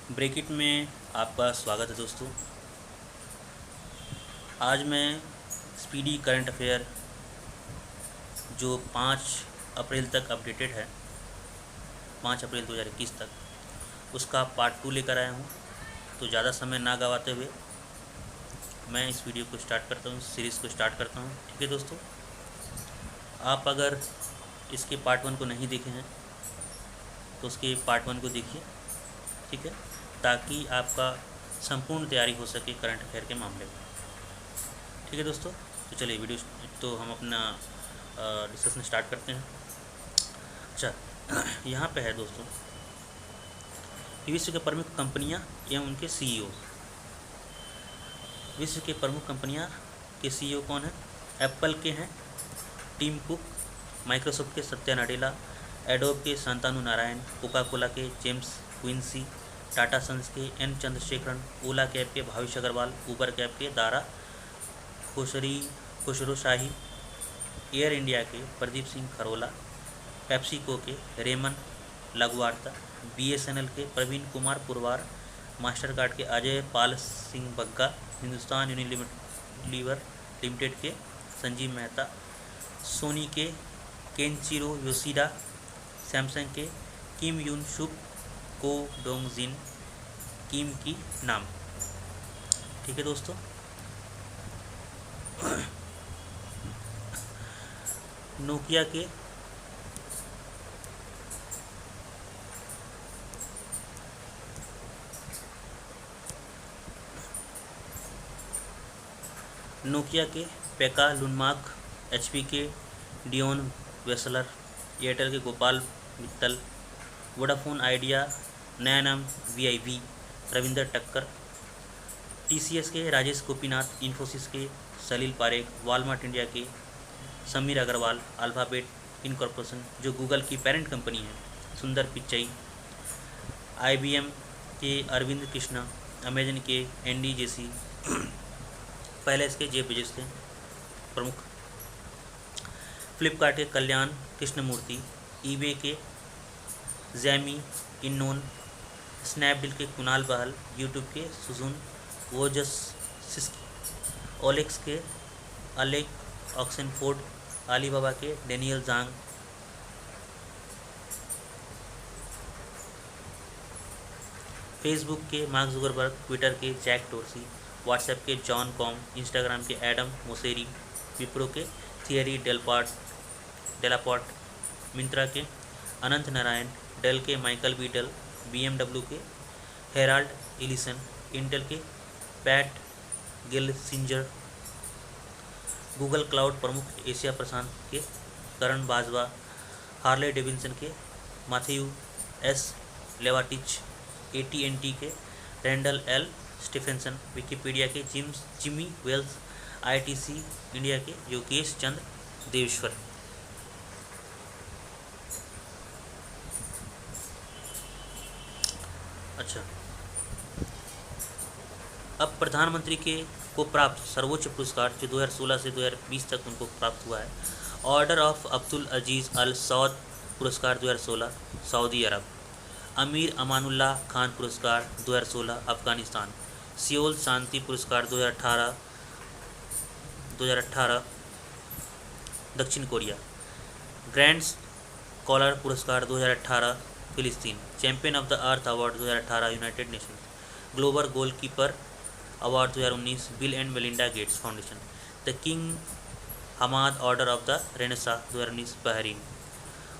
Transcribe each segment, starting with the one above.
Break it में आपका स्वागत है दोस्तों। आज मैं स्पीडी करंट अफेयर जो 5 अप्रैल तक अपडेटेड है, 5 अप्रैल 2021 तक, उसका पार्ट 2 लेकर आया हूँ। तो ज़्यादा समय ना गवाते हुए मैं इस वीडियो को स्टार्ट करता हूँ, सीरीज़ को स्टार्ट करता हूँ। ठीक है दोस्तों, आप अगर इसके पार्ट 1 को नहीं देखे हैं तो उसके पार्ट 1 को देखिए, ठीक है, ताकि आपका संपूर्ण तैयारी हो सके करंट अफेयर के मामले में। ठीक है दोस्तों, तो चलिए वीडियो तो हम अपना डिस्कशन स्टार्ट करते हैं। अच्छा, यहाँ पे है दोस्तों विश्व के प्रमुख कंपनियाँ एवं उनके सीईओ। विश्व के प्रमुख कंपनियाँ के सीईओ कौन हैं? एप्पल के हैं टिम कुक, माइक्रोसॉफ्ट के सत्या नाडेला, एडोब के शांतनु नारायण, कोका कोला के जेम्स क्विंसी, टाटा सन्स के एन चंद्रशेखरन, ओला कैब के भाविश अग्रवाल, उबर कैब के दारा खुसरो शाही, एयर इंडिया के प्रदीप सिंह खरोला, पेप्सिको के रेमन लगवार्ता, बीएसएनएल के प्रवीण कुमार पुरवार, मास्टर कार्ड के अजय पाल सिंह बग्गा, हिंदुस्तान यूनिलीवर लिमिटेड के संजीव मेहता, सोनी के केंचिरो योशिदा, सैमसंग के किम यून शुक, को डोंग जिन, किम की नाम। ठीक है दोस्तों, नोकिया के पेका लुनमार्क, एचपी के डियोन वेसलर, एयरटेल के गोपाल मित्तल, वोडाफोन आइडिया नया नाम वीआईवी रविंदर टक्कर, टीसीएस के राजेश गोपीनाथ, इन्फोसिस के सलील पारेख, वॉलमार्ट इंडिया के समीर अग्रवाल, अल्फ़ाबेट इनकॉर्पोरेशन जो गूगल की पेरेंट कंपनी है सुंदर पिच्चई, आईबीएम के अरविंद कृष्णा, अमेजन के एनडी जेसी, पहले इसके जेफ बेजोस थे प्रमुख, फ्लिपकार्ट के कल्याण कृष्णमूर्ति, ईबे के जैमी इन्नोन, स्नैपडील के कुणाल बहल, यूट्यूब के सुजुन वोजस्की, ओलेक्स के अलेक ऑक्सेनफोर्ड, अलीबाबा के डेनियल जांग, फेसबुक के मार्क जुकरबर्ग, ट्विटर के जैक डोर्सी, व्हाट्सएप के जॉन कॉम, इंस्टाग्राम के एडम मोसेरी, विप्रो के थियरी डेलापॉर्ट, मिंत्रा के अनंत नारायण, डेल के माइकल बीटल, बीएमडब्ल्यू के हेराल्ड इलिसन, इंटेल के पैट गिलसिंजर, गूगल क्लाउड प्रमुख एशिया प्रशांत के करण बाजवा, हार्ले डेविडसन के माथेयू एस लेवाटिच, एटीएनटी के रैंडल एल स्टीफेंसन, विकिपीडिया के जिमी वेल्स, आईटीसी इंडिया के योगेश चंद्र देवेश्वर। अच्छा, अब प्रधानमंत्री को प्राप्त सर्वोच्च पुरस्कार जो 2016 से 2020 तक उनको प्राप्त हुआ है, ऑर्डर ऑफ अब्दुल अजीज़ अल सौद पुरस्कार 2016 सऊदी अरब, अमीर अमानुल्लाह खान पुरस्कार 2016 अफ़गानिस्तान, सियोल शांति पुरस्कार 2018 दक्षिण कोरिया, ग्रैंड स्कॉलर पुरस्कार 2018 फिलिस्तीन, Champion of the Earth Award 2018 United Nations, Global Goalkeeper Award 2019 Bill and Melinda Gates Foundation, the King Hamad Order of the Renaissance 2019 Bahrain,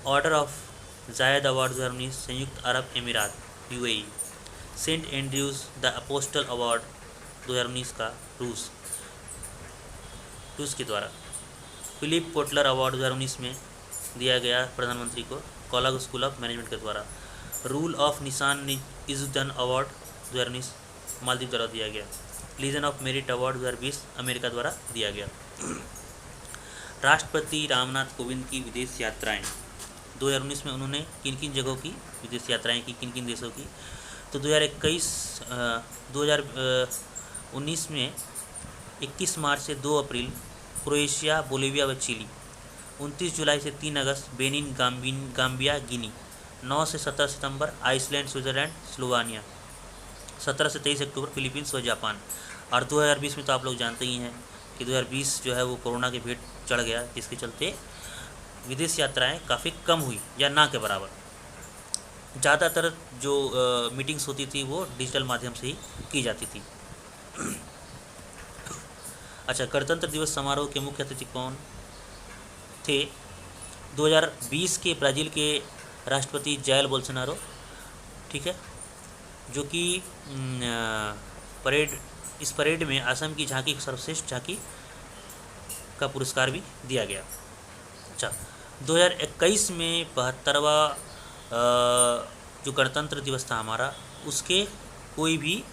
Order of Zayed Award 2019 संयुक्त अरब अमीरात UAE, Saint Andrew the Apostle Award 2019 का रूस के द्वारा, Philip Kotler award 2019 में दिया गया प्रधानमंत्री को कोलाग स्कूल ऑफ मैनेजमेंट के द्वारा, रूल ऑफ निशान इजुद्दीन अवार्ड 2019 मालदीव द्वारा दिया गया, Legion of Merit Award 2020 America द्वारा दिया गया। राष्ट्रपति रामनाथ कोविंद की विदेश यात्राएं 2019 में उन्होंने किन किन जगहों की विदेश यात्राएं की, किन किन देशों की? तो 2019 में 21 मार्च से 2 अप्रैल क्रोएशिया, बोलिविया व चिली, 29 जुलाई से 3 अगस्त बेनिन, गाम्बिया, गिनी, 9 से 17 सितंबर आइसलैंड, स्विट्ज़रलैंड, स्लोवानिया, 17 से 23 अक्टूबर फिलीपींस व जापान। और 2020 में तो आप लोग जानते ही हैं कि 2020 जो है वो कोरोना के भेंट चढ़ गया, जिसके चलते विदेश यात्राएं काफ़ी कम हुई या ना के बराबर। ज़्यादातर जो मीटिंग्स होती थी वो डिजिटल माध्यम से ही की जाती थी। अच्छा, गणतंत्र दिवस समारोह के मुख्य अतिथि कौन थे? 2020 के ब्राज़ील के राष्ट्रपति जायर बोल्सोनारो, ठीक है, जो कि इस परेड में असम की झांकी, सर्वश्रेष्ठ झांकी का पुरस्कार भी दिया गया। अच्छा, 2021 में 72वां जो गणतंत्र दिवस था हमारा, उसके कोई भी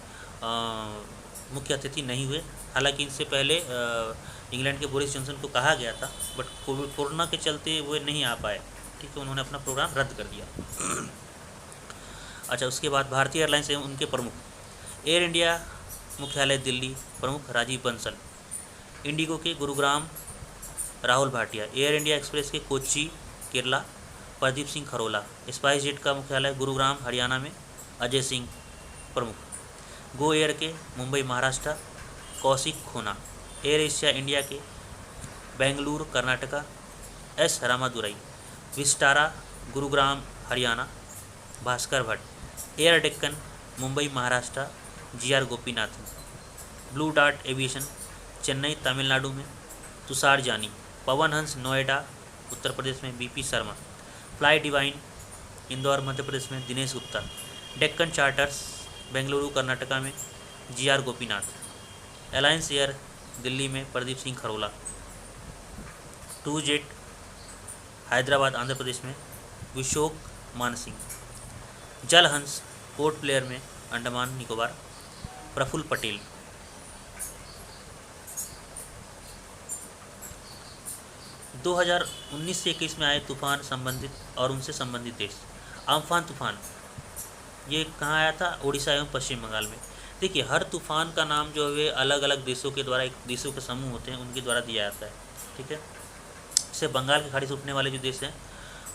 मुख्य अतिथि नहीं हुए। हालांकि इनसे पहले इंग्लैंड के बोरिस जॉनसन को कहा गया था, बट कोरोना के चलते वो नहीं आ पाए, ठीक है, उन्होंने अपना प्रोग्राम रद्द कर दिया। अच्छा, उसके बाद भारतीय एयरलाइंस एवं उनके प्रमुख। एयर इंडिया मुख्यालय दिल्ली, प्रमुख राजीव बंसल। इंडिगो के Gurugram Rahul Bhatia. Air India express के कोच्चि केरला प्रदीप सिंह खरोला। स्पाइस जेट का मुख्यालय गुरुग्राम हरियाणा में अजय सिंह प्रमुख। गो एयर के मुंबई महाराष्ट्र कौशिक खोना। एयर एशिया इंडिया के Bengaluru Karnataka S Ramadurai. Vistara Gurugram Haryana Bhaskar Bhatt. Air Deccan Mumbai Maharashtra GR Gopinathan. Blue Dart Aviation Chennai Tamil Nadu में तुषार जानी। पवन हंस नोएडा उत्तर प्रदेश में BP Sharma. Fly Divine Indore Madhya Pradesh में दिनेश गुप्ता। डेक्कन चार्टर्स बेंगलुरु कर्नाटका में GR Gopinath. Alliance Air Delhi में प्रदीप सिंह खरोला। टू जेट हैदराबाद आंध्र प्रदेश में विशोक मानसिंह। जल हंस पोर्ट ब्लेयर में अंडमान निकोबार प्रफुल्ल पटेल। दो 2019 से 21 में आए तूफान संबंधित और उनसे संबंधित देश। अम्फान तूफान ये कहाँ आया था? उड़ीसा एवं पश्चिम बंगाल में। देखिए, हर तूफान का नाम जो है अलग अलग देशों के द्वारा, एक देशों के समूह होते हैं उनके द्वारा दिया जाता है, ठीक है। जैसे बंगाल की खाड़ी से उठने वाले जो देश हैं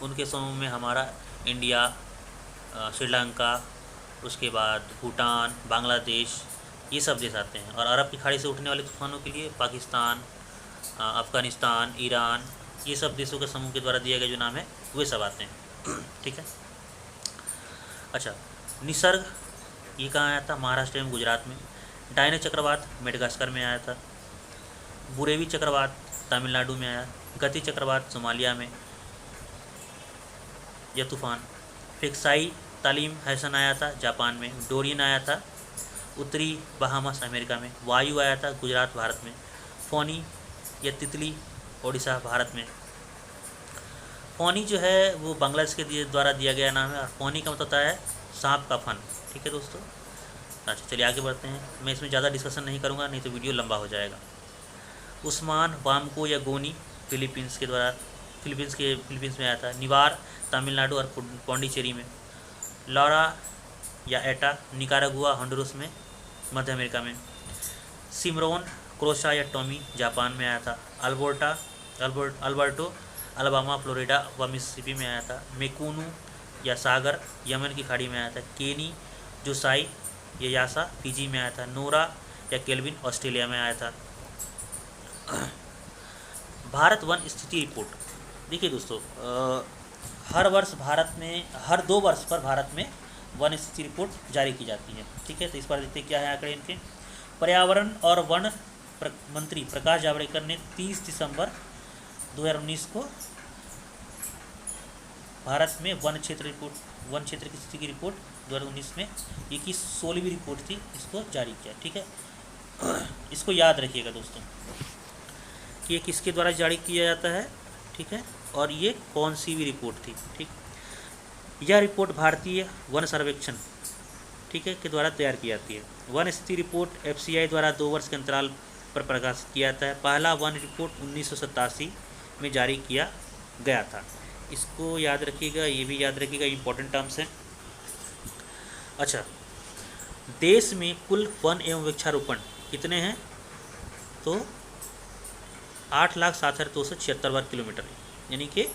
उनके समूह में हमारा इंडिया, श्रीलंका, उसके बाद भूटान, बांग्लादेश, ये सब देश आते हैं। और अरब की खाड़ी से उठने वाले तूफानों के लिए पाकिस्तान, अफ़गानिस्तान, ईरान, ये सब देशों के समूह के द्वारा दिया गया जो नाम है वे सब आते हैं, ठीक है। अच्छा, निसर्ग ये कहाँ आया था? महाराष्ट्र एवं गुजरात में। डायने चक्रवात मेडागास्कर में आया था। बुरेवी चक्रवात तमिलनाडु में आया। गति चक्रवात सोमालिया में यह तूफान। फिक्साई तालीम हैसन आया था जापान में। डोरियन आया था उत्तरी बहामास अमेरिका में। वायु आया था गुजरात भारत में। फोनी या तितली ओडिशा भारत में। फोनी जो है वो बांग्लादेश के द्वारा दिया गया नाम है और फोनी का मतलब होता है सांप का फन, ठीक है दोस्तों। अच्छा, चलिए आगे बढ़ते हैं। मैं इसमें ज़्यादा डिस्कशन नहीं करूँगा, नहीं तो वीडियो लंबा हो जाएगा। उस्मान वामको या गोनी फिलीपींस में आया था। निवार तमिलनाडु और पौंडीचेरी में। लॉरा या एटा निकारागुआ हॉन्डुरस में मध्य अमेरिका में। सिमरोन क्रोशा या टॉमी जापान में आया था। अल्बर्टो अलाबामा फ्लोरिडा व मिसिसिपी में आया था। मेकुनु या सागर यमन की खाड़ी में आया था। केनी जोसाई या यासा फिजी में आया था। नोरा या केल्विन ऑस्ट्रेलिया में आया था। भारत वन स्थिति रिपोर्ट। देखिए दोस्तों, हर दो वर्ष पर भारत में वन स्थिति रिपोर्ट जारी की जाती है, ठीक है। तो इस बार देखते क्या है आंकड़े इनके। पर्यावरण और वन मंत्री प्रकाश जावड़ेकर ने 30 दिसंबर 2019 को भारत में वन क्षेत्र की स्थिति की रिपोर्ट 2019 में, ये की 16वीं रिपोर्ट थी, इसको जारी किया, ठीक है। इसको याद रखिएगा दोस्तों कि ये किसके द्वारा जारी किया जाता है, ठीक है, और ये कौन सी भी रिपोर्ट थी, ठीक। यह रिपोर्ट भारतीय वन सर्वेक्षण, ठीक है, के द्वारा तैयार की जाती है। वन स्थिति रिपोर्ट FCI द्वारा 2 वर्ष के अंतराल पर प्रकाशित किया जाता है। पहला वन रिपोर्ट 1987 में जारी किया गया था। इसको याद रखिएगा, ये भी याद रखिएगा, इम्पोर्टेंट टर्म्स हैं। अच्छा, देश में कुल वन एवं वृक्षारोपण कितने हैं? तो 8,07,276 वर्ग किलोमीटर, यानी कि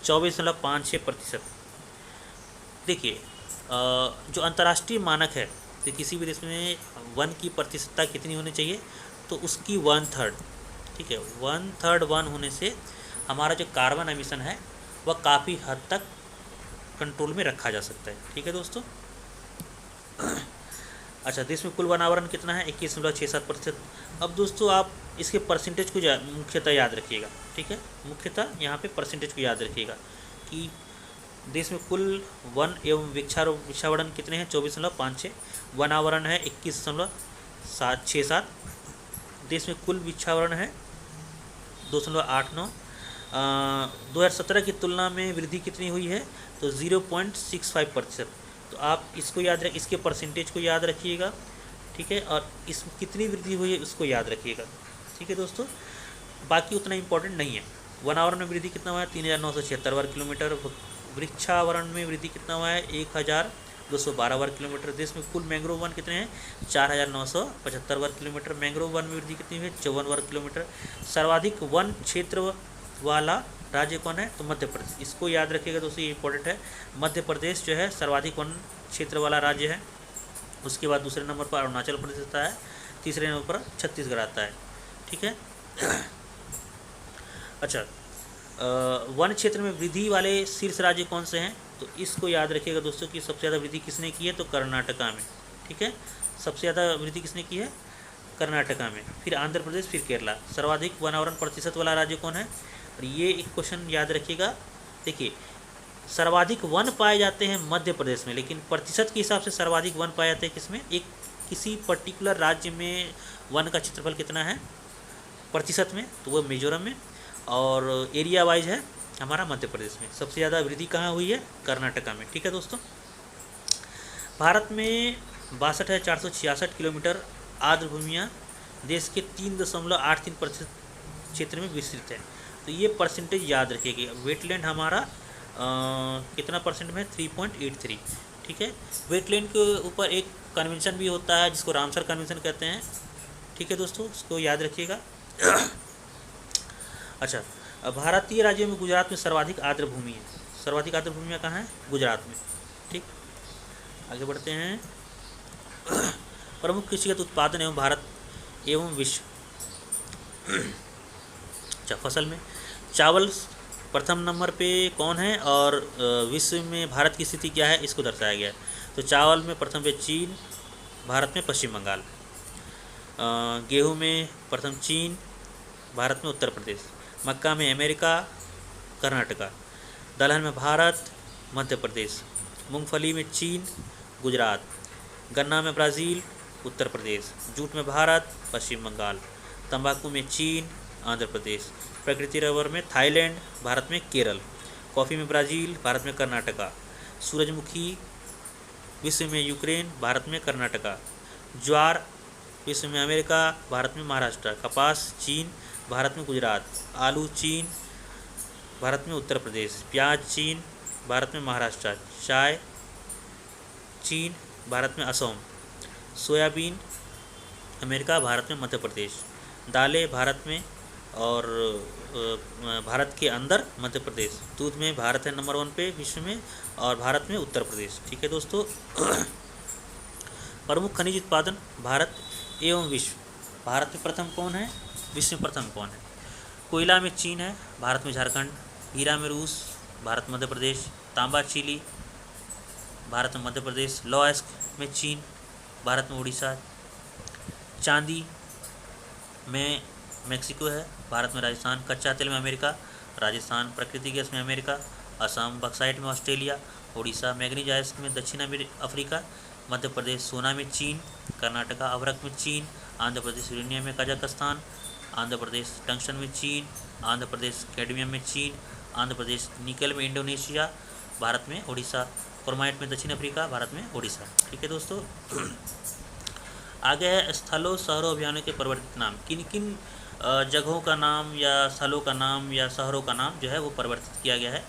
24.56%। देखिए, जो अंतर्राष्ट्रीय मानक है तो किसी भी देश में वन की प्रतिशतता कितनी होनी चाहिए, तो उसकी 1/3, ठीक है, 1/3 वन होने से हमारा जो कार्बन एमिशन है वह काफ़ी हद तक कंट्रोल में रखा जा सकता है। ठीक है दोस्तों। अच्छा, देश में कुल वन आवरण कितना है, 21.67%। अब दोस्तों आप इसके परसेंटेज को मुख्यतः याद रखिएगा। ठीक है, मुख्यतः यहाँ पे परसेंटेज को याद रखिएगा कि देश में कुल वन एवं वृक्षावरण कितने हैं, 24.56। वन आवरण है 21.67। देश में कुल वृक्षावरण है 2.89। 2017 की तुलना में वृद्धि कितनी हुई है, तो 0.65%। तो आप इसको याद रख, इसके परसेंटेज को याद रखिएगा। ठीक है, और इस कितनी वृद्धि हुई है उसको याद रखिएगा। ठीक है दोस्तों, बाकी उतना इम्पोर्टेंट नहीं है। वन आवरण में वृद्धि कितना हुआ है, 3976 वर्ग किलोमीटर। वृक्षावरण में वृद्धि कितना हुआ है, 1212 वर्ग किलोमीटर। देश में कुल मैंग्रोव वन कितने हैं, 4975 वर्ग किलोमीटर। मैंग्रोव वन में वृद्धि कितनी हुई है, 54 वर्ग किलोमीटर। सर्वाधिक वन क्षेत्र वाला राज्य कौन है, तो मध्य प्रदेश। इसको याद रखिएगा दोस्तों, ये इंपॉर्टेंट है। मध्य प्रदेश जो है सर्वाधिक वन क्षेत्र वाला राज्य है। उसके बाद दूसरे नंबर पर अरुणाचल प्रदेश आता है, तीसरे नंबर पर छत्तीसगढ़ आता है। ठीक है। अच्छा, वन क्षेत्र में वृद्धि वाले शीर्ष राज्य कौन से हैं, तो इसको याद रखिएगा दोस्तों कि सबसे ज़्यादा वृद्धि किसने की है, तो कर्नाटका में। ठीक है, सबसे ज़्यादा वृद्धि किसने की है, कर्नाटका में। फिर आंध्र प्रदेश, फिर केरला। सर्वाधिक वनावरण प्रतिशत वाला राज्य कौन है, और ये एक क्वेश्चन याद रखिएगा। देखिए, सर्वाधिक वन पाए जाते हैं मध्य प्रदेश में, लेकिन प्रतिशत के हिसाब से सर्वाधिक वन पाए जाते हैं किसमें, एक किसी पर्टिकुलर राज्य में वन का क्षेत्रफल कितना है प्रतिशत में, तो वो मिजोरम में, और एरिया वाइज है हमारा मध्य प्रदेश में। सबसे ज़्यादा वृद्धि कहाँ हुई है, कर्नाटका में। ठीक है दोस्तों। भारत में 62,466 किलोमीटर आर्द्र भूमियाँ देश के 3.83% क्षेत्र में विस्तृत है। तो ये परसेंटेज याद रखिएगा। वेटलैंड हमारा कितना परसेंट में, 3.83। ठीक है, वेटलैंड के ऊपर एक कन्वेंशन भी होता है जिसको रामसर कन्वेंशन कहते हैं। ठीक है दोस्तों, इसको याद रखिएगा। अच्छा, भारतीय राज्यों में गुजरात में सर्वाधिक आर्द्र भूमि है। सर्वाधिक आर्द्र भूमियाँ कहाँ हैं, गुजरात में। ठीक, आगे बढ़ते हैं। प्रमुख कृषिगत उत्पादन एवं भारत एवं विश्व। अच्छा, फसल में चावल प्रथम नंबर पे कौन है, और विश्व में भारत की स्थिति क्या है, इसको दर्शाया गया है। तो चावल में प्रथम पे चीन, भारत में पश्चिम बंगाल। गेहूं में प्रथम चीन, भारत में उत्तर प्रदेश। मक्का में अमेरिका, कर्नाटका। दलहन में भारत, मध्य प्रदेश। मूंगफली में चीन, गुजरात। गन्ना में ब्राज़ील, उत्तर प्रदेश। जूट में भारत, पश्चिम बंगाल। तंबाकू में चीन, आंध्र प्रदेश। प्राकृतिक रबर में थाईलैंड, भारत में केरल। कॉफ़ी में ब्राज़ील, भारत में कर्नाटका। सूरजमुखी विश्व में यूक्रेन, भारत में कर्नाटका। ज्वार विश्व में अमेरिका, भारत में महाराष्ट्र। कपास चीन, भारत में गुजरात। आलू चीन, भारत में उत्तर प्रदेश। प्याज चीन, भारत में महाराष्ट्र। चाय चीन, भारत में असम। सोयाबीन अमेरिका, भारत में मध्य प्रदेश। दालें भारत में और भारत के अंदर मध्य प्रदेश। दूध में भारत है नंबर 1 पे विश्व में, और भारत में उत्तर प्रदेश। ठीक है दोस्तों। प्रमुख खनिज उत्पादन भारत एवं विश्व। भारत में प्रथम कौन है, विश्व में प्रथम कौन है। कोयला में चीन है, भारत में झारखंड। हीरा में रूस, भारत मध्य प्रदेश। तांबा चिली, भारत में मध्य प्रदेश। लौह अयस्क में चीन, भारत में उड़ीसा। चांदी में मेक्सिको है, भारत में राजस्थान। कच्चा तेल में अमेरिका, राजस्थान। प्राकृतिक गैस में अमेरिका, असम। बक्साइट में ऑस्ट्रेलिया, उड़ीसा। मैग्नीज अयस्क में दक्षिण अफ्रीका, मध्य प्रदेश। सोना में चीन, कर्नाटका। अभ्रक में चीन, आंध्र प्रदेश। यूरेनियम में कजाकिस्तान, आंध्र प्रदेश। टंगस्टन में चीन, आंध्र प्रदेश। कैडमियम में चीन, आंध्र प्रदेश। निकल में इंडोनेशिया, भारत में उड़ीसा। क्रोमाइट में दक्षिण अफ्रीका, भारत में उड़ीसा। ठीक है दोस्तों। आगे है स्थलों शहरों अभियानों के परिवर्तित नाम। किन किन जगहों का नाम या स्थलों का नाम या शहरों का नाम जो है वो परिवर्तित किया गया है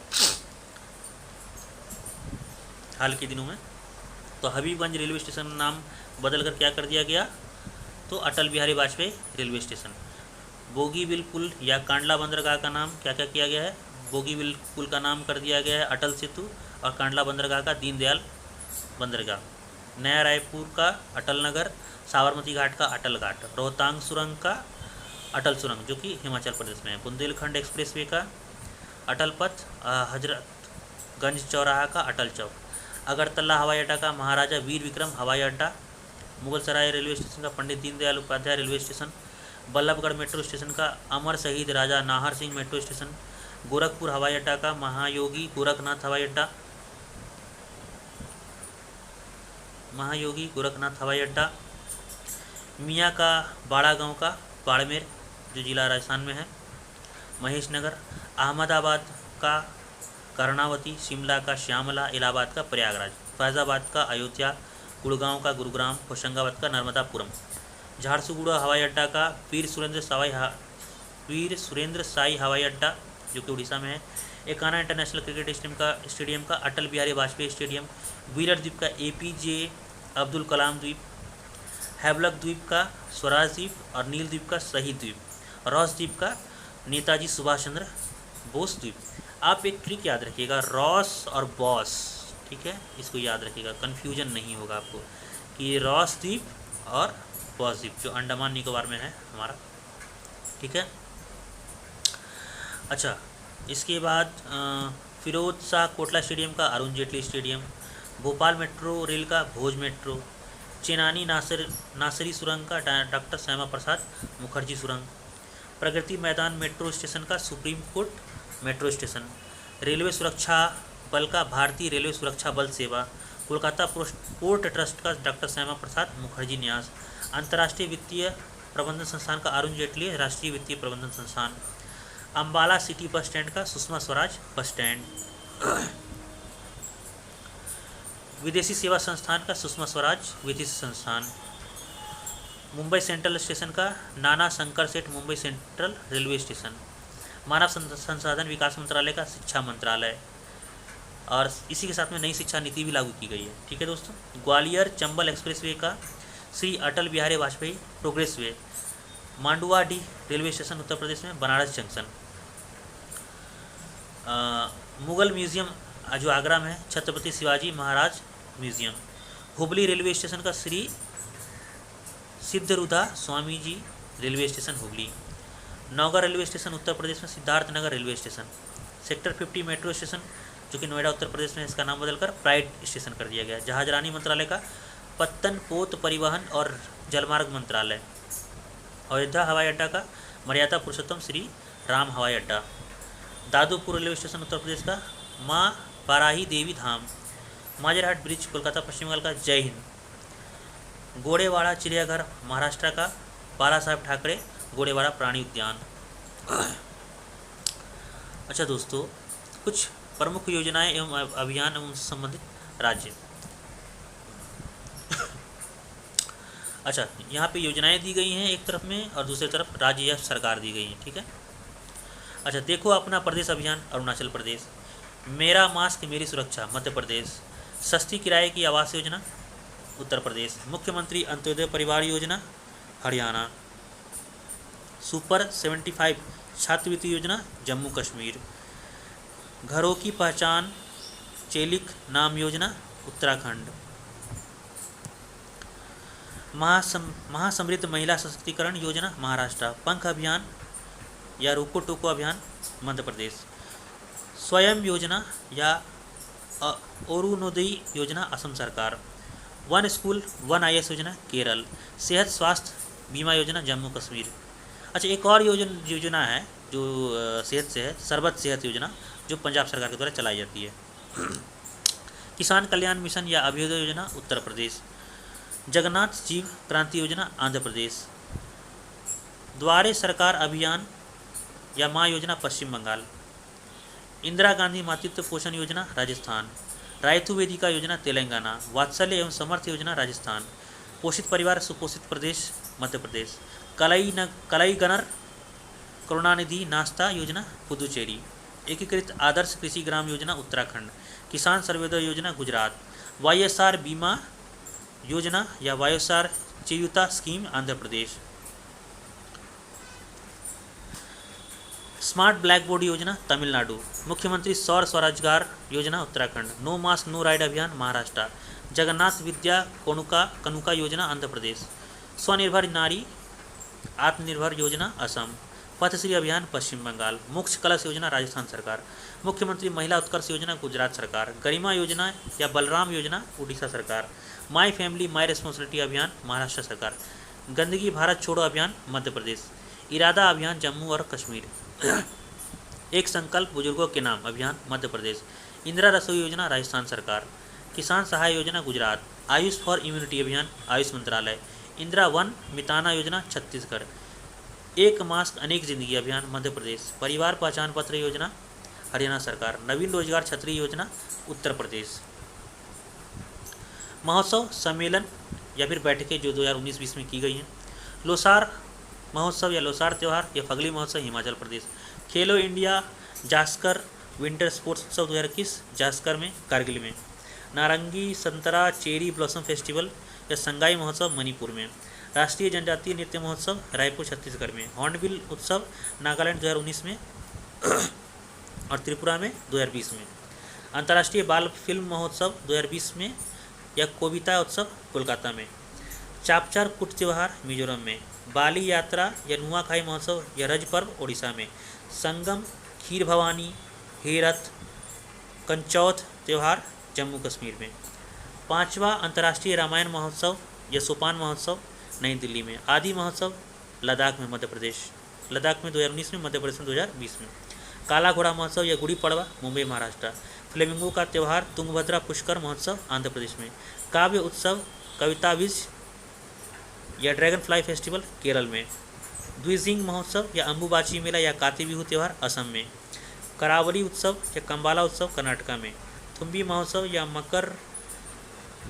हाल के दिनों में। तो हबीबगंज रेलवे स्टेशन नाम बदल कर क्या कर दिया गया, तो अटल बिहारी वाजपेयी रेलवे स्टेशन। बोगीबिल पुल या कांडला बंदरगाह का नाम क्या क्या किया गया है, बोगीबिल पुल का नाम कर दिया गया है अटल सेतु, और कांडला बंदरगाह का दीनदयाल बंदरगाह। नया रायपुर का अटल नगर, साबरमती घाट का अटल घाट, रोहतांग सुरंग का अटल सुरंग जो कि हिमाचल प्रदेश में है, बुंदेलखंड एक्सप्रेसवे का अटल पथ, हजरतगंज चौराहा का अटल चौक, अगरतला हवाई अड्डा का महाराजा वीर विक्रम हवाई अड्डा, मुगल सराय रेलवे स्टेशन का Pandit Deendayal Upadhyay railway station, Ballabhgarh metro station का अमर शहीद राजा नाहर सिंह मेट्रो स्टेशन, गोरखपुर हवाई अड्डा का महायोगी गोरखनाथ हवाई अड्डा, हवाई अड्डा, मियाँ का बाड़ा गांव का बाड़मेर जो जिला राजस्थान में है, महेश नगर, अहमदाबाद का कर्णावती, शिमला का श्यामला, इलाहाबाद का प्रयागराज, फैज़ाबाद का अयोध्या, गुड़गांव का गुरुग्राम, होशंगाबाद का नर्मदापुरम, झारसुगुड़ा हवाई अड्डा का वीर सुरेंद्र साई हवाई अड्डा जो कि उड़ीसा में है, एकाना इंटरनेशनल क्रिकेट स्टेडियम का अटल बिहारी वाजपेयी स्टेडियम, व्हीलर द्वीप का APJ अब्दुल कलाम द्वीप, हैवलक द्वीप का स्वराज द्वीप और नील द्वीप का शहीद द्वीप, रॉस द्वीप का नेताजी सुभाष चंद्र बोस द्वीप। आप एक ट्रिक याद रखिएगा, रॉस और बॉस, ठीक है, इसको याद रखिएगा, कन्फ्यूजन नहीं होगा आपको कि रॉस द्वीप और बॉस द्वीप जो अंडमान निकोबार में है हमारा, ठीक है। अच्छा, इसके बाद फिरोज शाह कोटला स्टेडियम का Arun Jaitley stadium, Bhopal metro rail का भोज मेट्रो, चेनानी नासरी सुरंग का डॉक्टर श्यामा प्रसाद मुखर्जी सुरंग, प्रगति मैदान मेट्रो स्टेशन का supreme court metro station, railway सुरक्षा बल का भारतीय रेलवे सुरक्षा बल सेवा, कोलकाता पोर्ट ट्रस्ट का डॉक्टर श्यामा प्रसाद मुखर्जी न्यास, अंतर्राष्ट्रीय वित्तीय प्रबंधन संस्थान का अरुण जेटली राष्ट्रीय वित्तीय प्रबंधन संस्थान, अम्बाला सिटी बस स्टैंड का सुषमा स्वराज बस स्टैंड, विदेशी सेवा संस्थान का सुषमा स्वराज विदेशी संस्थान, मुंबई सेंट्रल स्टेशन का नाना शंकर सेठ मुंबई सेंट्रल रेलवे स्टेशन, मानव संसाधन विकास मंत्रालय का शिक्षा मंत्रालय, और इसी के साथ में नई शिक्षा नीति भी लागू की गई है, ठीक है दोस्तों। ग्वालियर चंबल एक्सप्रेसवे का Shri Atal Bihari Vajpayee progress way, Manduadih railway station Uttar Pradesh में, बनारस जंक्शन, मुगल म्यूजियम जो आगरा में है, Chhatrapati Shivaji Maharaj museum, Hubli railway station का Shri Siddharudha Swami ji railway station Hubli, Nauga railway station Uttar Pradesh में, Siddharthnagar railway station, sector 50 metro station जो कि नोएडा उत्तर प्रदेश में, इसका नाम बदलकर प्राइड स्टेशन कर दिया गया, जहाजरानी मंत्रालय का पत्तन पोत परिवहन और जलमार्ग मंत्रालय, अयोध्या हवाई अड्डा का मर्यादा पुरुषोत्तम श्री राम हवाई अड्डा, दादूपुर रेलवे स्टेशन उत्तर प्रदेश का माँ बाराही देवी धाम, माजरहाट ब्रिज कोलकाता पश्चिम बंगाल का जय हिंद, गोड़ेवाड़ा चिड़ियाघर महाराष्ट्र का बाला साहेब ठाकरे गोड़ेवाड़ा प्राणी उद्यान। अच्छा दोस्तों, कुछ प्रमुख योजनाएं एवं अभियान एवं संबंधित राज्य। अच्छा, यहाँ पे योजनाएं दी गई हैं एक तरफ में और दूसरी तरफ राज्य या सरकार दी गई है, ठीक है। अच्छा, देखो अपना प्रदेश अभियान अरुणाचल प्रदेश, मेरा मास्क मेरी सुरक्षा मध्य प्रदेश, सस्ती किराए की आवास योजना उत्तर प्रदेश, मुख्यमंत्री अंत्योदय परिवार योजना हरियाणा, सुपर 75 छात्रवृत्ति योजना जम्मू कश्मीर, घरों की पहचान चेलिक नाम योजना उत्तराखंड, महासमृद्ध महिला सशक्तिकरण योजना महाराष्ट्र, पंख अभियान या रोको टोको अभियान मध्य प्रदेश, स्वयं योजना या अरुणोदय योजना असम सरकार, वन स्कूल वन IAS योजना केरल, सेहत स्वास्थ्य बीमा योजना जम्मू कश्मीर। अच्छा, एक और योजना है जो सेहत से है, सर्बत सेहत योजना जो पंजाब सरकार के द्वारा चलाई जाती है, किसान कल्याण मिशन या अभ्युदय योजना उत्तर प्रदेश, जगन्नाथ जीव क्रांति योजना आंध्र प्रदेश, द्वारे सरकार अभियान या माँ योजना पश्चिम बंगाल, इंदिरा गांधी मातृत्व पोषण योजना राजस्थान, रायतु वेदिका योजना तेलंगाना, वात्सल्य एवं समर्थ योजना राजस्थान, पोषित परिवार सुपोषित प्रदेश मध्य प्रदेश, कलई गनर करुणानिधि नाश्ता योजना पुदुचेरी, एकीकृत आदर्श कृषि ग्राम योजना उत्तराखंड, किसान सर्वोदय योजना गुजरात, YSR बीमा योजना या YSR Cheyutha scheme Andhra Pradesh, smart black board योजना तमिलनाडु, मुख्यमंत्री सौर स्वरोजगार योजना Uttarakhand, no mask no ride अभियान महाराष्ट्र, जगन्नाथ विद्या कनुका योजना आंध्र प्रदेश। स्वनिर्भर नारी आत्मनिर्भर योजना असम। पथश्री अभियान पश्चिम बंगाल। मोक्ष कलश योजना राजस्थान सरकार। मुख्यमंत्री महिला उत्कर्ष योजना गुजरात सरकार। गरिमा योजना या बलराम योजना उड़ीसा सरकार। माई फैमिली माई रिस्पॉन्सिबिलिटी अभियान महाराष्ट्र सरकार। गंदगी भारत छोड़ो अभियान मध्य प्रदेश। इरादा अभियान जम्मू और कश्मीर। एक संकल्प बुजुर्गों के नाम अभियान मध्य प्रदेश। इंदिरा रसोई योजना राजस्थान सरकार। किसान सहाय योजना गुजरात। आयुष फॉर इम्यूनिटी अभियान आयुष मंत्रालय। इंदिरा वन मिताना योजना छत्तीसगढ़। एक मास्क अनेक जिंदगी अभियान मध्य प्रदेश। परिवार पहचान पत्र योजना हरियाणा सरकार। नवीन रोजगार छतरी योजना उत्तर प्रदेश। महोत्सव सम्मेलन या फिर बैठकें जो 2019-20 में की गई हैं। लोसार महोत्सव या लोसार त्यौहार या फगली महोत्सव हिमाचल प्रदेश। खेलो इंडिया जास्कर विंटर स्पोर्ट्स उत्सव 2021 जास्कर में कारगिल में। नारंगी संतरा चेरी ब्लॉसम फेस्टिवल या संगाई महोत्सव मणिपुर में। राष्ट्रीय जनजातीय नृत्य महोत्सव रायपुर छत्तीसगढ़ में। हॉर्नबिल उत्सव नागालैंड 2019 में और त्रिपुरा में 2020 में। अंतर्राष्ट्रीय बाल फिल्म महोत्सव 2020 में या कोबिता उत्सव कोलकाता में। चापचार कुट त्यौहार मिजोरम में। बाली यात्रा या नुआखाई महोत्सव या रज पर्व ओडिशा में। संगम खीर भवानी हेरथ कंचौथ त्यौहार जम्मू कश्मीर में। 5वां अंतर्राष्ट्रीय रामायण महोत्सव या सोपान महोत्सव नई दिल्ली में। आदि महोत्सव लद्दाख में मध्य प्रदेश। लद्दाख में 2019 में, मध्य प्रदेश में 2020 में। काला घोड़ा महोत्सव या गुड़ी पड़वा मुंबई महाराष्ट्र। फ्लेमिंगो का त्यौहार तुंगभद्रा पुष्कर महोत्सव आंध्र प्रदेश में। काव्य उत्सव कविताविज या ड्रैगन फ्लाई फेस्टिवल केरल में। द्विजिंग महोत्सव या अम्बुबाची मेला या काती बिहू त्यौहार असम में। करावली उत्सव या कंबाला उत्सव कर्नाटका में। थुम्बी महोत्सव या मकर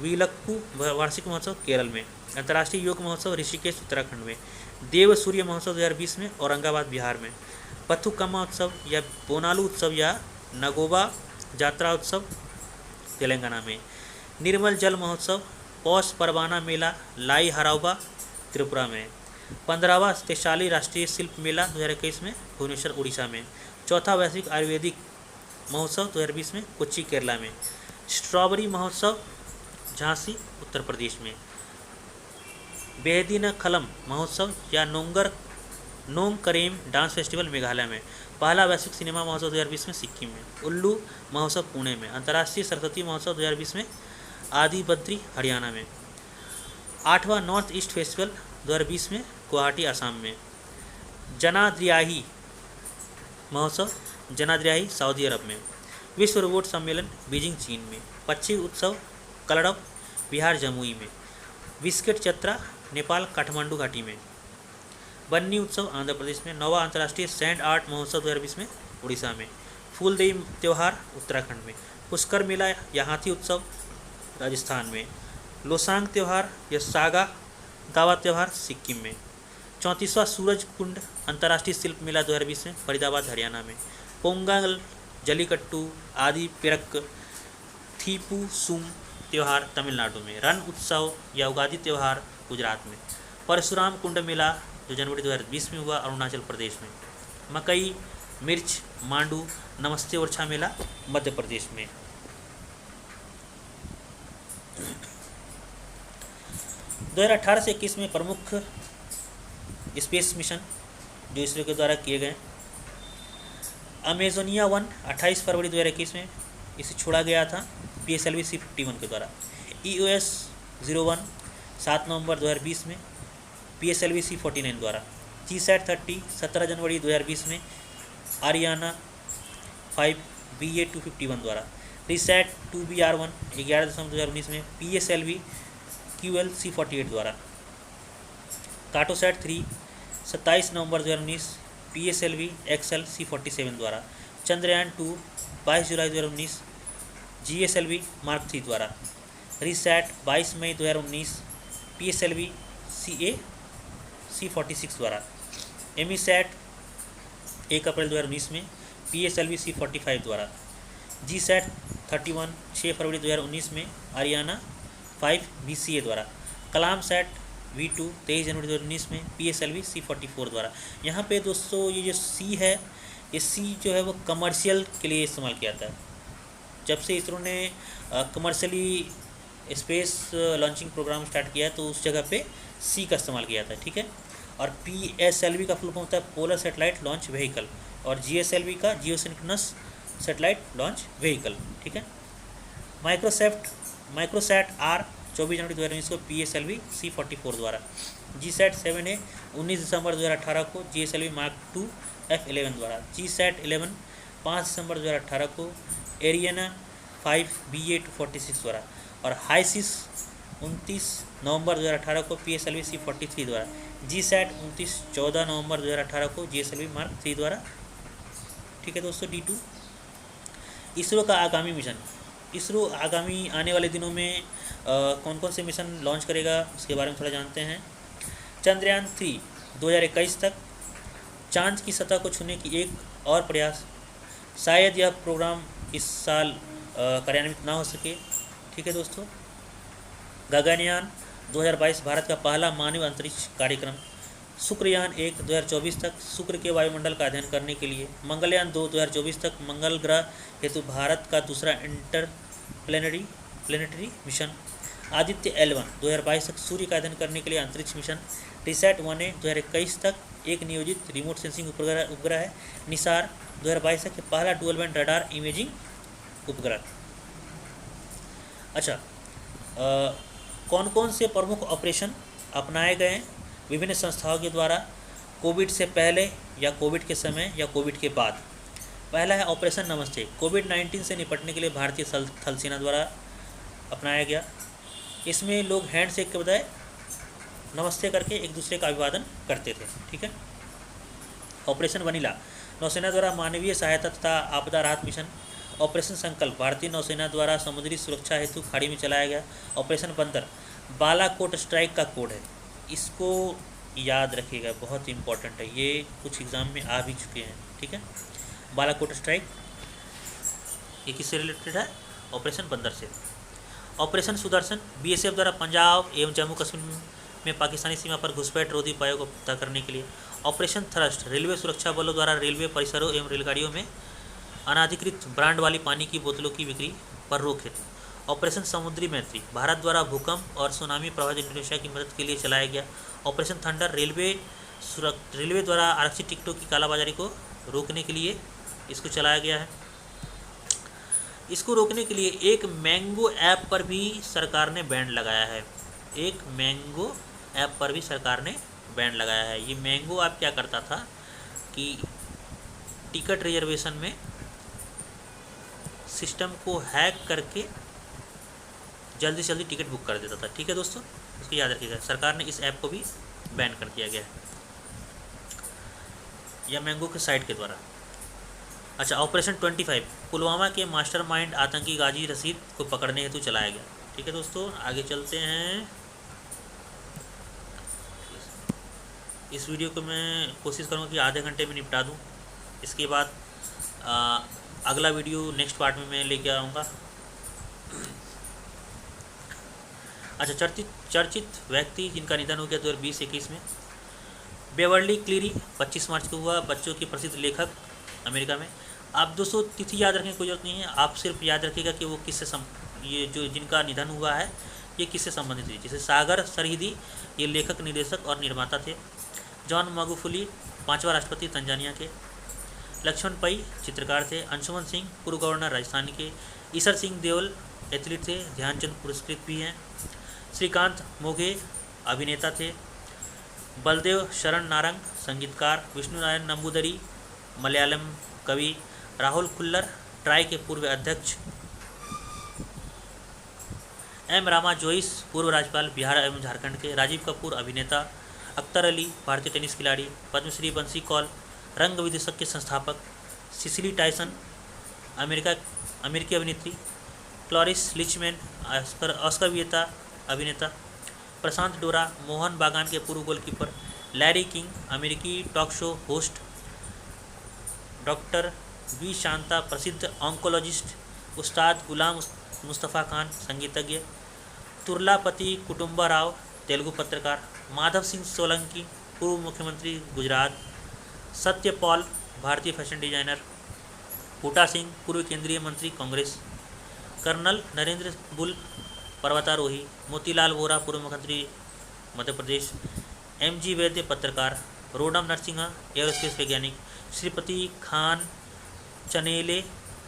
विलक्कू वार्षिक महोत्सव केरल में। अंतर्राष्ट्रीय योग महोत्सव ऋषिकेश उत्तराखंड में। देव सूर्य महोत्सव 2020 में औरंगाबाद बिहार में। पथुकम्मा उत्सव या बोनालू उत्सव या नगोबा जात्रा उत्सव तेलंगाना में। निर्मल जल महोत्सव पौष परवाना मेला लाई हराउबा त्रिपुरा में। 15वां तेशाली राष्ट्रीय शिल्प मेला 2021 में भुवनेश्वर उड़ीसा में। चौथा वैश्विक आयुर्वेदिक महोत्सव 2020 में कोच्चि केरला में। स्ट्रॉबेरी महोत्सव झांसी उत्तर प्रदेश में। बेहदी न खलम महोत्सव या नोंग करेम डांस फेस्टिवल मेघालय में। पहला वैश्विक सिनेमा महोत्सव 2020 में सिक्किम में। उल्लू महोत्सव पुणे में। अंतर्राष्ट्रीय सरस्वती महोत्सव 2020 में आदिबद्री हरियाणा में। 8वां नॉर्थ ईस्ट फेस्टिवल 2020 में गुवाहाटी असम में। जनाद्रियाही महोत्सव जनाद्रियाही सऊदी अरब में। विश्व रोबोट सम्मेलन बीजिंग चीन में। पक्षी उत्सव कलड़प बिहार जमुई में। बिस्किट चत्रा नेपाल काठमांडू घाटी में। बन्नी उत्सव आंध्र प्रदेश में। 9वां अंतर्राष्ट्रीय सैंड आर्ट महोत्सव 2020 में उड़ीसा में। फूलदेई त्यौहार उत्तराखंड में। पुष्कर मेला या हाथी उत्सव राजस्थान में। लोसांग त्यौहार या सागा दावा त्यौहार सिक्किम में। 34वां सूरज कुंड अंतर्राष्ट्रीय शिल्प मेला 2020 में फरीदाबाद हरियाणा में। पोंगल जलीकट्टू आदि पिरक थीपू सुम त्यौहार तमिलनाडु में। रन उत्सव या उगादी त्यौहार गुजरात में। परशुराम कुंड मेला जो जनवरी 2020 में हुआ अरुणाचल प्रदेश में। मकई मिर्च मांडू नमस्ते ओरछा मेला मध्य प्रदेश में। 2018 से 21 में प्रमुख स्पेस मिशन जो इसरो के द्वारा किए गए। अमेजोनिया 1 28 फरवरी 2021 में इसे छोड़ा गया था PSLV C51 के द्वारा। EOS 01 7 नवंबर 2020 में PSLV C49 द्वारा। GSAT 30 17 जनवरी 2020 में आरियाना 5 BA251 द्वारा। रिसैट 2BR1 11 दिसंबर 2019 में PSLV QL C48 द्वारा। कार्टोसैट 3 27 नवंबर 2019 PSLV XL C47 द्वारा। चंद्रयान 2 22 जुलाई 2019 GSLV Mark 3 द्वारा। रिसैट 22 मई 2019 PSLV CA C46 द्वारा। एमीसैट 1 अप्रैल 2019 में PSLV C45 द्वारा। GSAT 31 6 फरवरी 2019 में आरियाना 5 BCA द्वारा। कलाम सैट V2 23 जनवरी 2019 में PSLV C44 द्वारा। यहाँ पे दोस्तों ये जो C है, ये C जो है वो कमर्शियल के लिए इस्तेमाल किया जाता है। जब से इसरो ने commercially space launching program start किया है तो उस जगह पे सी का इस्तेमाल किया था, ठीक है। और PSLV का फुल फॉर्म होता है पोलर सेटेलाइट लॉन्च व्हीकल, और GSLV का जियोसिंक्रोनस सेटेलाइट लॉन्च व्हीकल, ठीक है। माइक्रोसैट R 24 जनवरी 2019 को PSLV C-44 द्वारा, GSAT 7A 19 दिसंबर 2018 को GSLV Mark II F-11 द्वारा, GSAT 11 5 दिसंबर 2018 को एरियाना 5 BA-246 द्वारा, और हाईसिस 29 नवंबर 2018 को PSLV C-43 द्वारा, GSAT 29 14 नवंबर 2018 को GSLV Mark III द्वारा, ठीक है दोस्तों। D2 इसरो का आगामी मिशन। इसरो आगामी आने वाले दिनों में कौन कौन से मिशन लॉन्च करेगा उसके बारे में थोड़ा जानते हैं। चंद्रयान 3 2021 तक, चांद की सतह को छूने की एक और प्रयास, शायद यह प्रोग्राम इस साल कार्यान्वित ना हो सके, ठीक है दोस्तों। गगनयान 2022 भारत का पहला मानव अंतरिक्ष कार्यक्रम। शुक्रयान 1 2024 तक शुक्र के वायुमंडल का अध्ययन करने के लिए। मंगलयान 2 2024 तक मंगल ग्रह हेतु भारत का दूसरा प्लेनेटरी मिशन। आदित्य L1 2022 तक सूर्य का अध्ययन करने के लिए अंतरिक्ष मिशन। रिसैट 1A 2021 तक एक नियोजित रिमोट सेंसिंग उपग्रह है। निसार 2022 तक पहला डुअल बैंड रडार इमेजिंग उपग्रह। अच्छा, कौन कौन से प्रमुख ऑपरेशन अपनाए गए हैं विभिन्न संस्थाओं के द्वारा कोविड से पहले या कोविड के समय या कोविड के बाद। पहला है ऑपरेशन नमस्ते, कोविड-19 से निपटने के लिए भारतीय थल सेना द्वारा अपनाया गया। इसमें लोग हैंड शेक के बजाय नमस्ते करके एक दूसरे का अभिवादन करते थे, ठीक है। ऑपरेशन वनीला, नौसेना द्वारा मानवीय सहायता तथा आपदा राहत मिशन। ऑपरेशन संकल्प, भारतीय नौसेना द्वारा समुद्री सुरक्षा हेतु खाड़ी में चलाया गया। ऑपरेशन बंदर, बालाकोट स्ट्राइक का कोड है, इसको याद रखिएगा, बहुत इंपॉर्टेंट है, ये कुछ एग्ज़ाम में आ भी चुके हैं, ठीक है। बालाकोट स्ट्राइक ये किससे रिलेटेड है? ऑपरेशन बंदर से। ऑपरेशन सुदर्शन, BSF द्वारा पंजाब एवं जम्मू कश्मीर में पाकिस्तानी सीमा पर घुसपैठ रोधी उपायों को पता करने के लिए। ऑपरेशन थ्रस्ट, रेलवे सुरक्षा बलों द्वारा रेलवे परिसरों एवं रेलगाड़ियों में अनाधिकृत ब्रांड वाली पानी की बोतलों की बिक्री पर रोक हेतु। ऑपरेशन समुद्री मैत्री, भारत द्वारा भूकंप और सुनामी प्रभावित इंडोनेशिया की मदद के लिए चलाया गया। ऑपरेशन थंडर, रेलवे द्वारा आरक्षित टिकटों की कालाबाजारी को रोकने के लिए इसको चलाया गया है। इसको रोकने के लिए एक मैंगो ऐप पर भी सरकार ने बैन लगाया है। एक मैंगो ऐप पर भी सरकार ने बैन लगाया है। ये मैंगो ऐप क्या करता था कि टिकट रिजर्वेशन में सिस्टम को हैक करके जल्दी से जल्दी टिकट बुक कर देता था, ठीक है दोस्तों, इसको याद रखिएगा। सरकार ने इस ऐप को भी बैन कर दिया गया है, या मैंगो के साइट के द्वारा। अच्छा, ऑपरेशन 25, पुलवामा के मास्टरमाइंड आतंकी गाजी रशीद को पकड़ने हेतु चलाया गया, ठीक है दोस्तों। आगे चलते हैं। इस वीडियो को मैं कोशिश करूँगा कि आधे घंटे में निपटा दूँ। इसके बाद अगला वीडियो नेक्स्ट पार्ट में मैं लेके आऊँगा। अच्छा, चर्चित व्यक्ति जिनका निधन हो गया 2020-21 में। बेवर्ली क्लीरी 25 मार्च को हुआ, बच्चों की प्रसिद्ध लेखक, अमेरिका में। आप दोस्तों तिथि याद रखने की कोई जरूरत नहीं है, आप सिर्फ याद रखिएगा कि वो ये जो जिनका निधन हुआ है ये किससे संबंधित है। जैसे सागर सरहिदी, ये लेखक, निर्देशक और निर्माता थे। जॉन मागुफुली 5वां राष्ट्रपति तंजानिया के। लक्ष्मण पई चित्रकार थे। अंशुमन सिंह पूर्व गवर्नर राजस्थान के। ईशर सिंह देओल एथलीट थे, ध्यानचंद पुरस्कृत भी हैं। श्रीकांत मोघे अभिनेता थे। बलदेव शरण नारंग संगीतकार। विष्णु नारायण नंबूदरी मलयालम कवि। राहुल खुल्लर ट्राई के पूर्व अध्यक्ष। एम रामा जोइस पूर्व राज्यपाल बिहार एवं झारखंड के। राजीव कपूर अभिनेता। अख्तर अली भारतीय टेनिस खिलाड़ी। पद्मश्री बंसी कौल रंग विदूषक के संस्थापक। सिसिली टाइसन अमेरिकी अभिनेत्री। क्लॉरिस लिचमैन ऑस्कर विजेता अभिनेता। प्रशांत डोरा मोहन बागान के पूर्व गोलकीपर। लैरी किंग अमेरिकी talk show host. Doctor V Shanta प्रसिद्ध ऑन्कोलॉजिस्ट। उस्ताद गुलाम मुस्तफ़ा खान संगीतज्ञ। तुर्लापति कुटुम्बा राव तेलुगु पत्रकार। माधव सिंह सोलंकी पूर्व मुख्यमंत्री गुजरात। सत्य पॉल भारतीय फैशन डिजाइनर। बूटा सिंह पूर्व केंद्रीय मंत्री कांग्रेस। कर्नल नरेंद्र बुल पर्वतारोही, मोतीलाल वोरा पूर्व मुख्यमंत्री मध्य प्रदेश, MG वैद्य पत्रकार, रोडम नरसिंहा एयरोस्पेस वैज्ञानिक, श्रीपति खान चनेले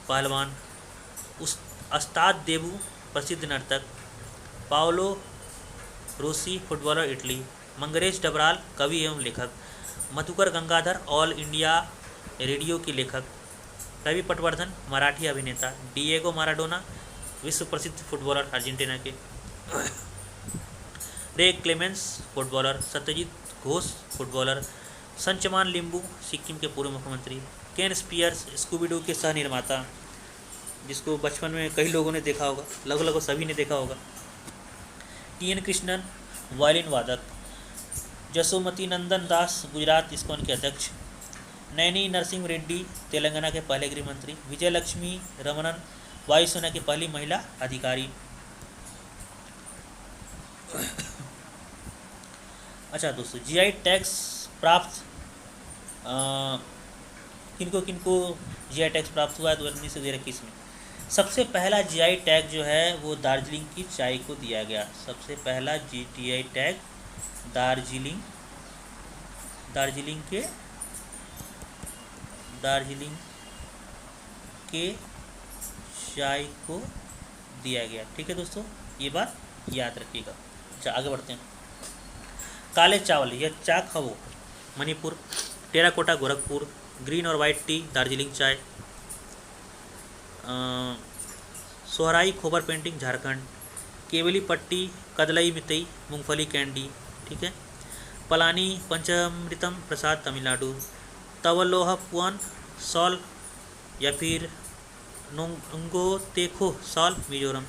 पहलवान, उस्ताद देबू प्रसिद्ध नर्तक, पाओलो रूसी फुटबॉलर इटली, मंगरेश डबराल कवि एवं लेखक, Madhukar Gangadhar all India radio के लेखक, रवि पटवर्धन मराठी अभिनेता, डिएगो माराडोना विश्व प्रसिद्ध फुटबॉलर अर्जेंटीना के, Ray Clemence footballer, Satyajit Ghosh footballer, Sanchaman Limboo Sikkim के पूर्व मुख्यमंत्री, केन स्पियर्स स्कूबीडू के सह निर्माता, जिसको बचपन में कई लोगों ने देखा होगा, लगभग सभी ने देखा होगा, TN कृष्णन वायलिन वादक, जसोमती नंदन दास गुजरात इस्कॉन के अध्यक्ष, नैनी नरसिंह रेड्डी तेलंगाना के पहले गृह मंत्री, विजय लक्ष्मी रमणन वायुसेना की पहली महिला अधिकारी। अच्छा दोस्तों, GI टैग्स प्राप्त किनको किनको GI टैग्स प्राप्त हुआ है 2019 में। सबसे पहला GI टैग जो है वो दार्जिलिंग की चाय को दिया गया। सबसे पहला GI टैग दार्जिलिंग के चाय को दिया गया। ठीक है दोस्तों, ये बात याद रखिएगा। अच्छा आगे बढ़ते हैं। काले चावल या चा खवो मणिपुर, टेराकोटा गोरखपुर, ग्रीन और वाइट टी दार्जिलिंग चाय, सोहराई खोबर पेंटिंग झारखंड, केवली पट्टी कदलई मितई मूंगफली कैंडी। ठीक है, पलानी पंचामृतम प्रसाद तमिलनाडु, तवलोह पुअन सॉल या फिर Ngotekherh shawl Mizoram,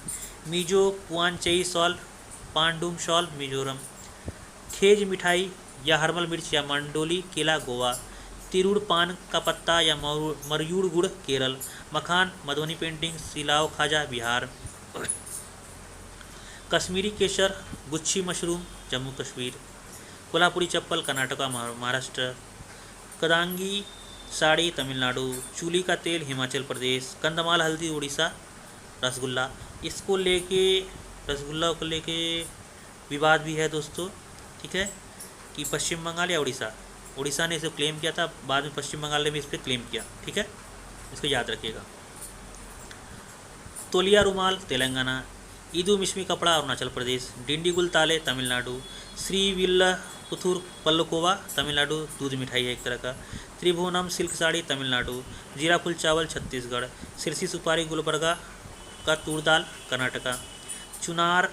Mizo Puanchei shawl Pawndum shawl Mizoram, खेज मिठाई या हर्मल मिर्च या मंडोली केला गोवा, तिरुड़ पान का पत्ता या मरयूड़ गुड़ केरल, मखान मधुबनी पेंटिंग सिलाव खाजा बिहार, कश्मीरी केसर गुच्छी मशरूम जम्मू कश्मीर, कोल्हापुरी चप्पल कर्नाटका महाराष्ट्र, कदांगी साड़ी तमिलनाडु, चूली का तेल हिमाचल प्रदेश, कंदमाल हल्दी उड़ीसा, रसगुल्ला। इसको रसगुल्ला को लेके विवाद भी है दोस्तों। ठीक है, कि पश्चिम बंगाल या उड़ीसा ने इसे क्लेम किया था, बाद में पश्चिम बंगाल ने भी इस पर क्लेम किया। ठीक है, इसको याद रखिएगा। तोलिया रुमाल तेलंगाना, ईदू मिश्मी कपड़ा अरुणाचल प्रदेश, डिंडीगुल ताले तमिलनाडु, श्री विल्ला पुथुर पल्लकोवा तमिलनाडु, दूध मिठाई है एक तरह का, त्रिभुवनम सिल्क साड़ी तमिलनाडु, जीरा फुल चावल छत्तीसगढ़, सिरसी सुपारी गुलबर्गा का तूर दाल कर्नाटका, चुनार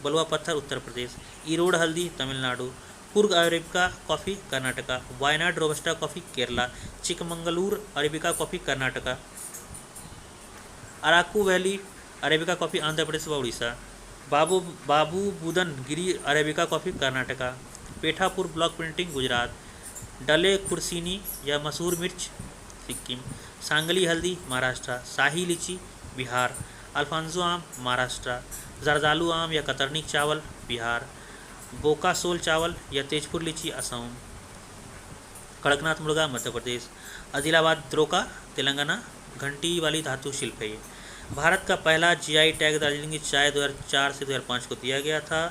बलुआ पत्थर उत्तर प्रदेश, ईरोड हल्दी Tamil Nadu, Coorg arabica coffee Karnataka, Wayanad robusta coffee Kerala, Chikmagalur arabica coffee Karnataka, Araku valley arabica coffee Andhra Pradesh व Orissa, Babu Budan Giri arabica coffee Karnataka, Pethapur block printing Gujarat, Dalle Khursani या मसूर मिर्च सिक्किम, सांगली हल्दी महाराष्ट्र, शाही लीची बिहार, अल्फांसो आम महाराष्ट्र, जरदालू आम या कतरनी चावल बिहार, बोकासोल चावल या तेजपुर लीची असम, कड़कनाथ मुर्गा मध्य प्रदेश, आदिलाबाद द्रोका तेलंगाना, घंटी वाली धातु शिल्प है ये। भारत का पहला GI टैग दार्जिलिंग की चाय 2004 से 2005 को दिया गया था।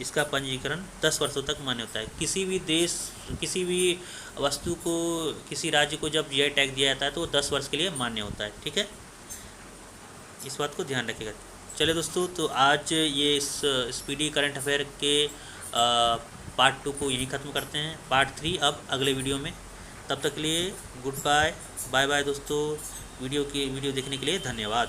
इसका पंजीकरण 10 वर्षों तक मान्य होता है। किसी भी वस्तु को, किसी राज्य को जब GI टैग दिया जाता है तो वो 10 वर्ष के लिए मान्य होता है। ठीक है, इस बात को ध्यान रखिएगा। चलिए दोस्तों, तो आज ये इस स्पीडी करंट अफेयर के पार्ट 2 को यहीं ख़त्म करते हैं। पार्ट 3 अब अगले वीडियो में। तब तक के लिए गुड बाय, बाय बाय दोस्तों। वीडियो देखने के लिए धन्यवाद।